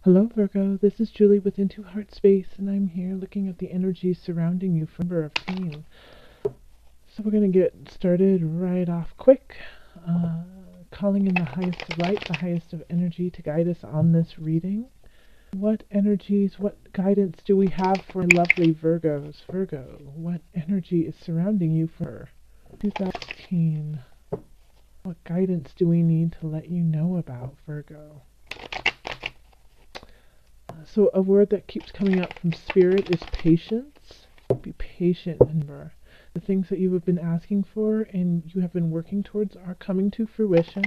Hello, Virgo. This is Julie with Into Heart Space, and I'm here looking at the energies surrounding you from number of theme. So we're going to get started right off quick, calling in the highest of light, the highest of energy to guide us on this reading. What energies, what guidance do we have for lovely Virgos? Virgo, what energy is surrounding you for 2016? What guidance do we need to let you know about, Virgo? So a word that keeps coming up from Spirit is patience. Be patient, remember. The things that you have been asking for and you have been working towards are coming to fruition,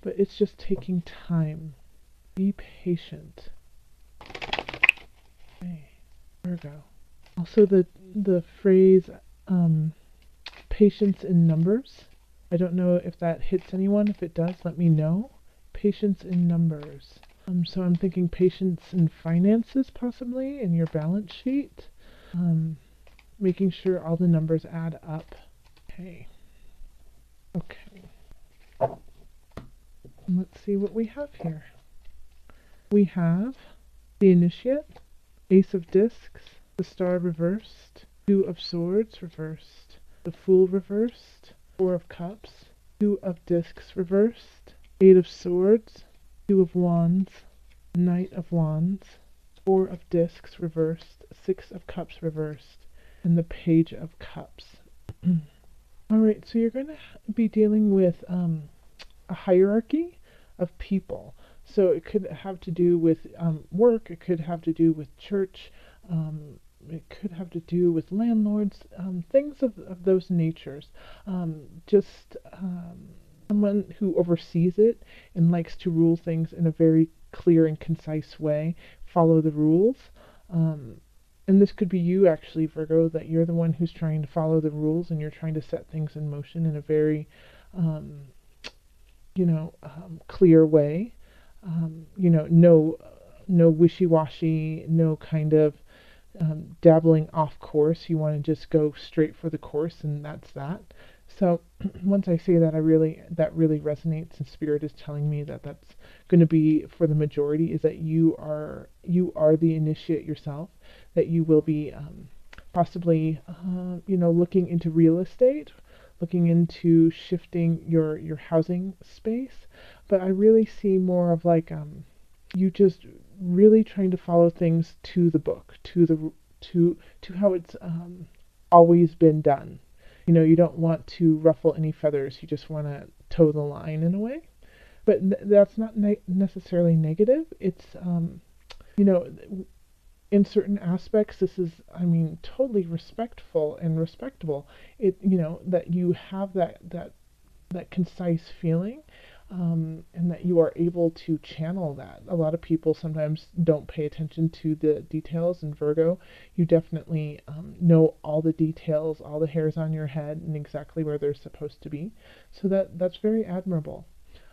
but it's just taking time. Be patient. Okay, Virgo. Also the phrase patience in numbers. I don't know if that hits anyone. If it does, let me know. Patience in numbers. So I'm thinking patience in finances, possibly, in your balance sheet. Making sure all the numbers add up. Okay. Let's see what we have here. We have the Initiate, Ace of Discs, the Star reversed, Two of Swords reversed, the Fool reversed, Four of Cups, Two of Discs reversed, Eight of Swords, Two of Wands, Knight of Wands, Four of Discs reversed, Six of Cups reversed, and the Page of Cups. Alright, so you're going to be dealing with a hierarchy of people. So it could have to do with work, it could have to do with church, it could have to do with landlords, things of those natures. Someone who oversees it and likes to rule things in a very clear and concise way, follow the rules. And this could be you, actually, Virgo, that you're the one who's trying to follow the rules and you're trying to set things in motion in a very, clear way. No wishy-washy, no kind of dabbling off course. You want to just go straight for the course, and that's that. So once I say that, that really resonates, and Spirit is telling me that that's going to be for the majority, is that you are the initiate yourself, that you will be possibly looking into real estate, looking into shifting your housing space. But I really see more of like you just really trying to follow things to the book, to how it's always been done. You don't want to ruffle any feathers. You just want to toe the line in a way. But that's not necessarily negative. It's, in certain aspects, this is, totally respectful and respectable. That you have that concise feeling, and that you are able to channel that. A lot of people sometimes don't pay attention to the details. In Virgo, you definitely know all the details, all the hairs on your head, and exactly where they're supposed to be. So that's very admirable.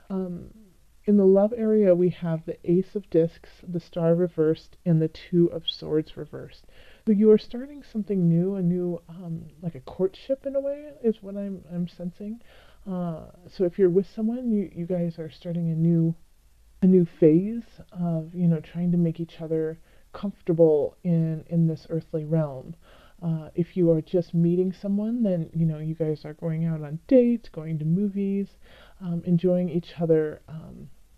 In the love area, we have the Ace of Discs, the Star reversed, and the Two of Swords reversed. So you are starting something new, a new, like a courtship in a way, is what I'm sensing. So if you're with someone, you guys are starting a new phase of trying to make each other comfortable in this earthly realm. If you are just meeting someone, then you guys are going out on dates, going to movies, enjoying each other,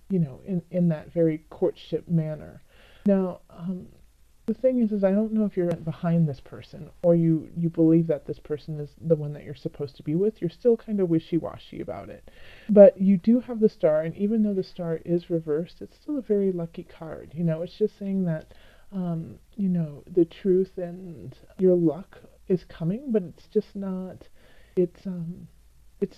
in that very courtship manner. Now, the thing is I don't know if you're behind this person, or you believe that this person is the one that you're supposed to be with. You're still kind of wishy-washy about it. But you do have the star, and even though the star is reversed, it's still a very lucky card. It's just saying that, the truth and your luck is coming, but it's just not, it's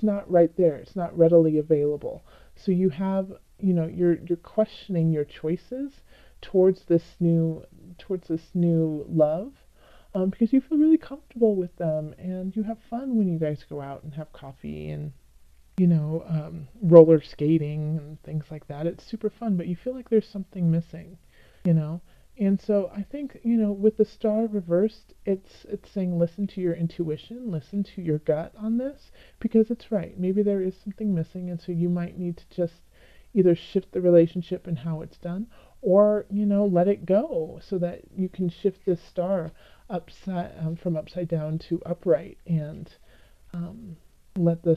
not right there. It's not readily available. So you have, you're questioning your choices towards this new love, because you feel really comfortable with them and you have fun when you guys go out and have coffee and roller skating and things like that. It's super fun, but you feel like there's something missing. And so I think, with the star reversed, it's saying listen to your intuition, listen to your gut on this, because it's right. Maybe there is something missing, and so you might need to just, either shift the relationship and how it's done, or let it go so that you can shift this star from upside down to upright, and um, let the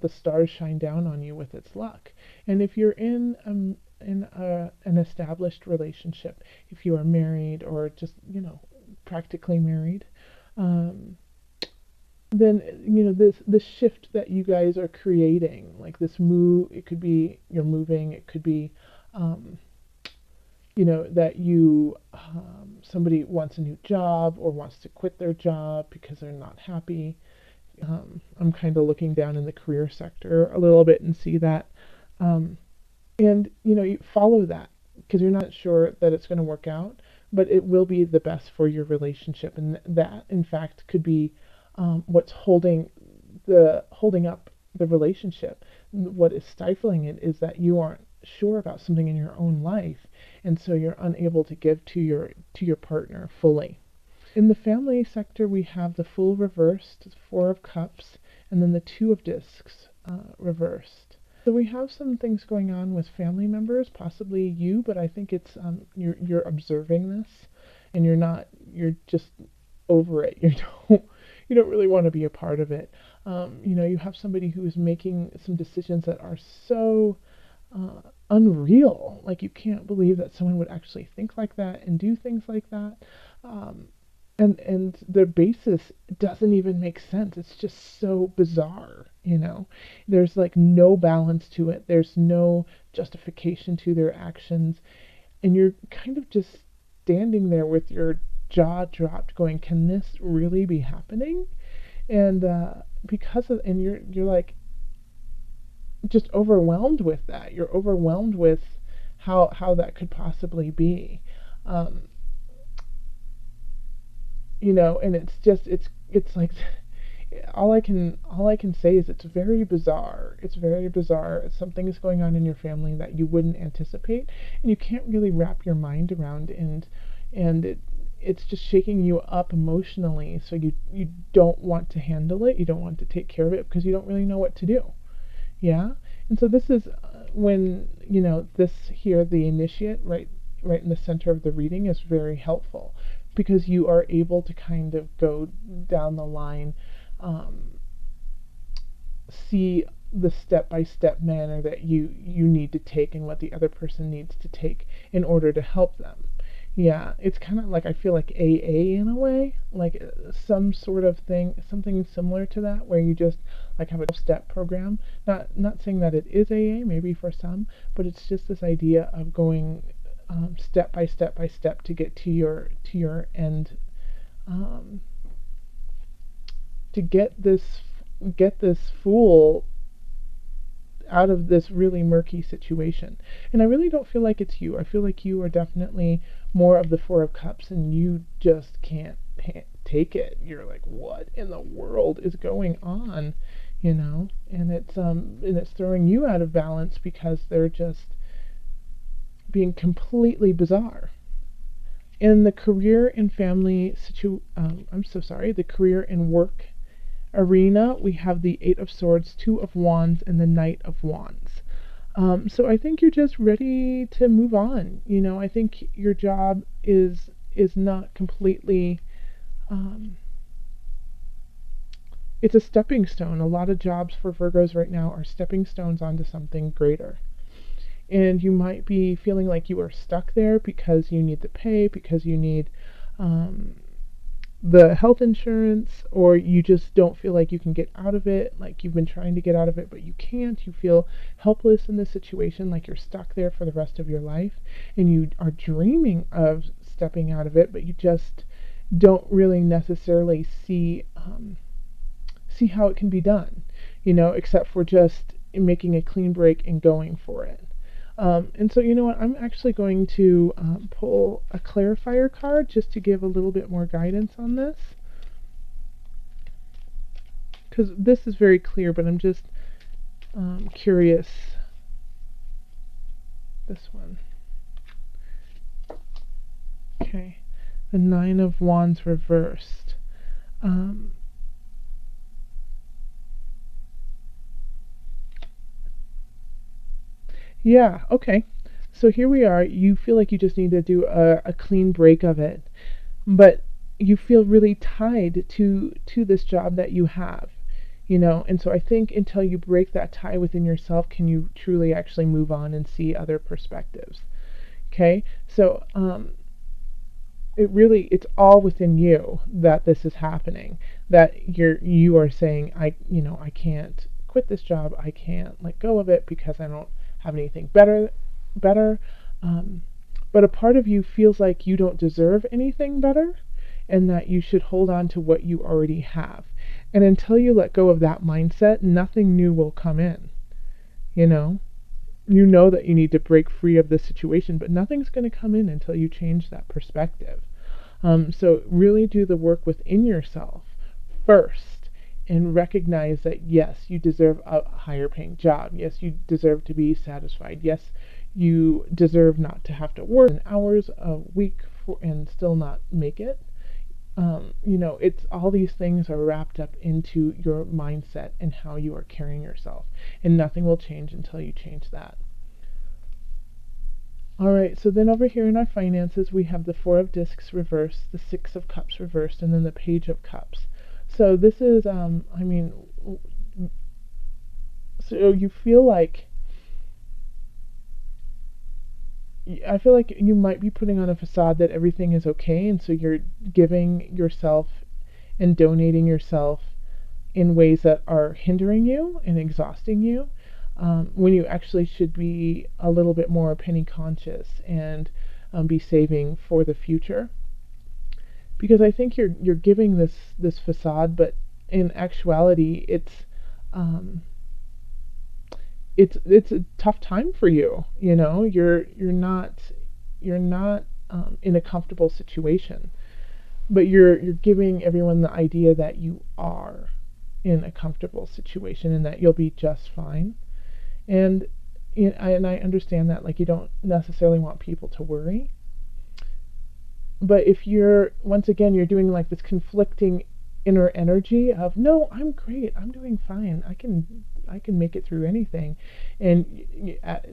stars shine down on you with its luck. And if you're in an established relationship, if you are married or just practically married, um, then this shift that you guys are creating, like this move, it could be you're moving, it could be um, that somebody wants a new job or wants to quit their job because they're not happy. I'm kind of looking down in the career sector a little bit and see that. Um, and you follow that because you're not sure that it's going to work out, but it will be the best for your relationship, and that in fact could be what's holding up the relationship. What is stifling it is that you aren't sure about something in your own life, and so you're unable to give to your partner fully. In the family sector, we have the Fool reversed, Four of Cups, and then the Two of Discs reversed. So we have some things going on with family members, possibly you, but I think it's you're observing this, and you're just over it. You don't really want to be a part of it. You have somebody who is making some decisions that are so unreal. Like, you can't believe that someone would actually think like that and do things like that. Um, and their basis doesn't even make sense. It's just so bizarre. There's like no balance to it. There's no justification to their actions, and you're kind of just standing there with your jaw dropped, going, "Can this really be happening?" And and you're like just overwhelmed with that. You're overwhelmed with how that could possibly be. Um, and it's like all I can say is it's very bizarre. It's very bizarre. Something is going on in your family that you wouldn't anticipate, and you can't really wrap your mind around, and it's just shaking you up emotionally, so you don't want to handle it. You don't want to take care of it because you don't really know what to do. Yeah. And so this is when this here, the initiate, right in the center of the reading, is very helpful, because you are able to kind of go down the line, um, see the step-by-step manner that you need to take and what the other person needs to take in order to help them. Yeah, it's kind of like, I feel like AA in a way, like some sort of thing, something similar to that, where you just like have a step program. Not saying that it is AA, maybe for some, but it's just this idea of going step by step by step to get to your end, um, to get this fool out of this really murky situation. And I really don't feel like it's you. I feel like you are definitely more of the Four of Cups, and you just can't take it. You're like, what in the world is going on? And it's throwing you out of balance because they're just being completely bizarre. In the career and family the career and work arena, we have the Eight of Swords, Two of Wands, and the Knight of Wands. So I think you're just ready to move on. I think your job is not completely. It's a stepping stone. A lot of jobs for Virgos right now are stepping stones onto something greater. And you might be feeling like you are stuck there because you need the pay, because you need um, the health insurance, or you just don't feel like you can get out of it, like you've been trying to get out of it but you can't. You feel helpless in this situation, like you're stuck there for the rest of your life, and you are dreaming of stepping out of it, but you just don't really necessarily see how it can be done, except for just making a clean break and going for it. And so, you know what, I'm actually going to pull a clarifier card just to give a little bit more guidance on this. Because this is very clear, but I'm just curious. This one. Okay. The Nine of Wands reversed. Yeah, okay. So here we are. You feel like you just need to do a clean break of it, but you feel really tied to this job that you have, and so I think until you break that tie within yourself can you truly actually move on and see other perspectives. Okay, so it's all within you that this is happening, that you are saying, I can't quit this job, I can't let go of it because I don't have anything better. um, but a part of you feels like you don't deserve anything better, and that you should hold on to what you already have. And until you let go of that mindset, nothing new will come in. You know, you know that you need to break free of this situation, but nothing's going to come in until you change that perspective. So really do the work within yourself first, and recognize that yes, you deserve a higher paying job. Yes, you deserve to be satisfied. Yes, you deserve not to have to work an hours a week and still not make it. It's all these things are wrapped up into your mindset and how you are carrying yourself, and nothing will change until you change that. All right, so then over here in our finances, we have the Four of Discs reversed, the Six of Cups reversed, and then the Page of Cups. So this is, so you feel like, I feel like you might be putting on a facade that everything is okay, and so you're giving yourself and donating yourself in ways that are hindering you and exhausting you, when you actually should be a little bit more penny conscious and be saving for the future. Because I think you're giving this facade, but in actuality, um, it's a tough time for you. You're not in a comfortable situation, but you're giving everyone the idea that you are in a comfortable situation and that you'll be just fine. And and I understand that, like, you don't necessarily want people to worry, but if you're, once again, you're doing like this conflicting inner energy of, no, I'm great, I'm doing fine, I can make it through anything, and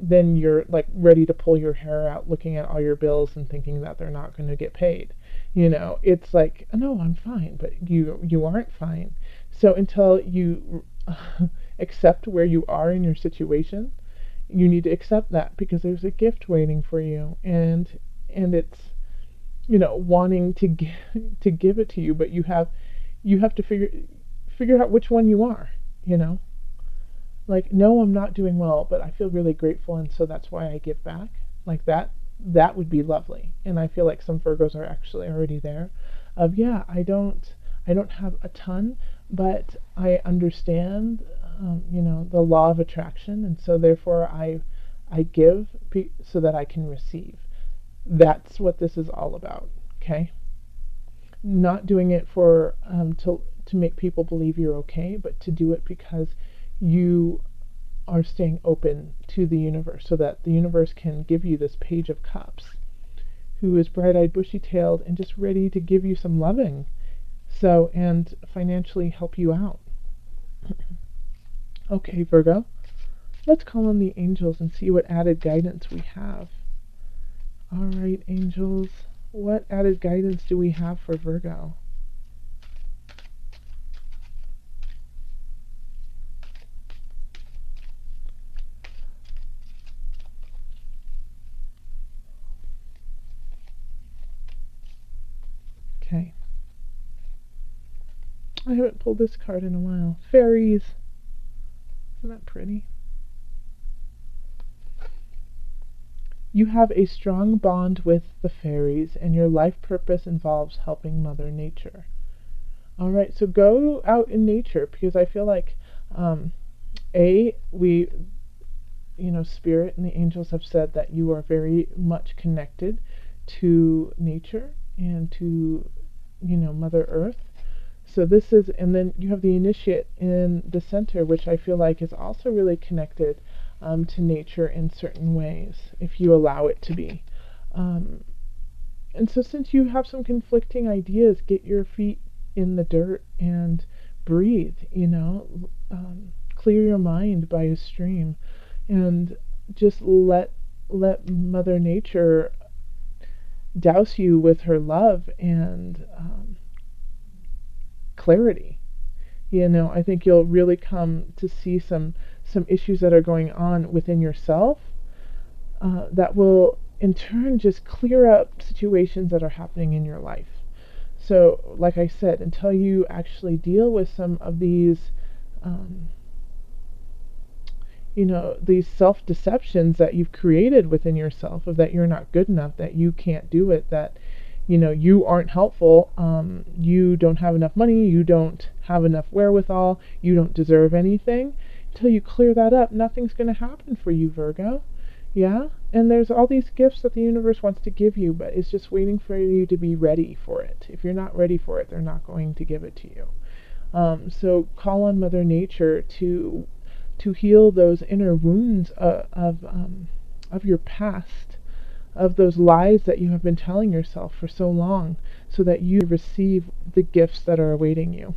then you're like ready to pull your hair out looking at all your bills and thinking that they're not going to get paid. It's like, no, I'm fine, but you aren't fine. So until you accept where you are in your situation, you need to accept that, because there's a gift waiting for you, and it's, wanting to give it to you, but you have to figure out which one you are. you know like, no, I'm not doing well, but I feel really grateful, and so that's why I give back. Like that would be lovely. And I feel like some Virgos are actually already there, of, yeah, I don't have a ton, but I understand, the law of attraction, and so therefore I give so that I can receive. That's what this is all about. Okay, not doing it for to make people believe you're okay, but to do it because you are staying open to the universe, so that the universe can give you this Page of Cups, who is bright-eyed, bushy-tailed, and just ready to give you some loving, so, and financially help you out. Okay, Virgo, let's call on the angels and see what added guidance we have. All right, angels, what added guidance do we have for Virgo? Okay. I haven't pulled this card in a while. Fairies. Isn't that pretty? You have a strong bond with the fairies, and your life purpose involves helping Mother Nature. All right, so go out in nature, because I feel like, Spirit and the angels have said that you are very much connected to nature and to, Mother Earth. So this is, and then you have the initiate in the center, which I feel like is also really connected to nature in certain ways, if you allow it to be. Um, and so, since you have some conflicting ideas, get your feet in the dirt and breathe, clear your mind by a stream, and just let Mother Nature douse you with her love and clarity. I think you'll really come to see some issues that are going on within yourself that will in turn just clear up situations that are happening in your life. So, like I said, until you actually deal with some of um, these self deceptions that you've created within yourself, of that you're not good enough, that you can't do it, that you aren't helpful, you don't have enough money, you don't have enough wherewithal, you don't deserve anything. Until you clear that up, nothing's going to happen for you, Virgo. Yeah? And there's all these gifts that the universe wants to give you, but it's just waiting for you to be ready for it. If you're not ready for it, they're not going to give it to you. So call on Mother Nature to heal those inner wounds of your past, of those lies that you have been telling yourself for so long, so that you receive the gifts that are awaiting you.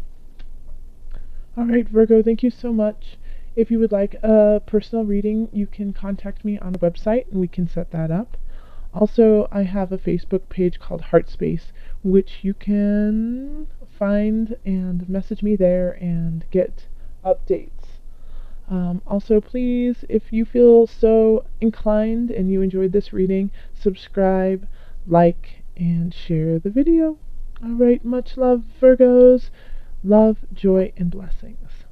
All right, Virgo, thank you so much. If you would like a personal reading, you can contact me on the website and we can set that up. Also, I have a Facebook page called Heart Space, which you can find and message me there and get updates. Also, please, if you feel so inclined and you enjoyed this reading, subscribe, like, and share the video. Alright, much love, Virgos. Love, joy, and blessings.